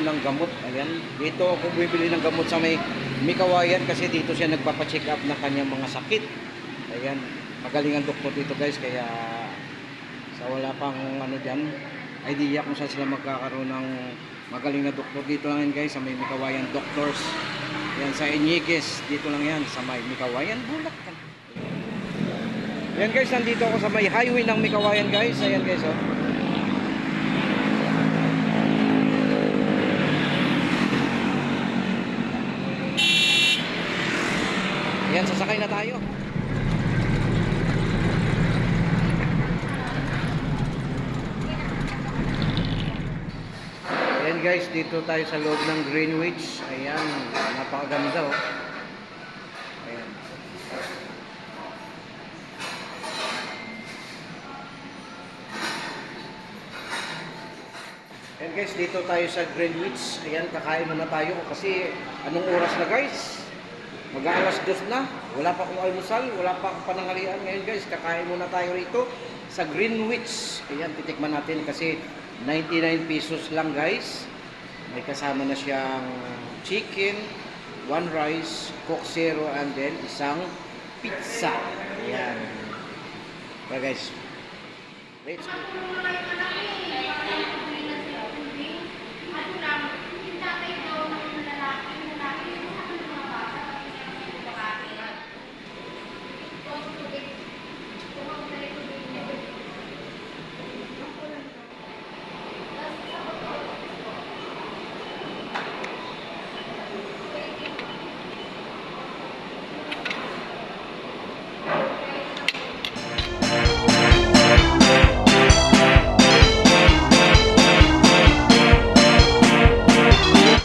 ng gamot. Ayan, dito ako bibili ng gamot sa may Mikawayan kasi dito siya nagpapacheck up ng kanyang mga sakit. Ayan, magaling ang doktor dito guys, kaya sa wala pang ano dyan, idea kung saan sila magkakaroon ng magaling na doktor. Dito lang yan guys, sa may Mikawayan Doctors. Yan sa Iñiguez, dito lang yan sa may Mikawayan, Bulacan. Yan guys, nandito ako sa may highway ng Mikawayan guys. Ayan guys, oh. Yan, sasakay na tayo. Ayan guys, dito tayo sa loob ng Greenwich. Ayan, napakaganda oh. Ayan. Ayan guys, dito tayo sa Greenwich. Ayan, kakain muna tayo kasi anong oras na guys? Mag-aalas 2 na. Wala pa akong almusal, wala pa akong pananghalian. Ngayon guys, kakain muna tayo rito sa Greenwich. Ayan, titikman natin kasi 99 pesos lang guys. May kasama na siyang chicken, 1 rice, Coke Zero, and then isang pizza. Ayan. Okay guys, let's go.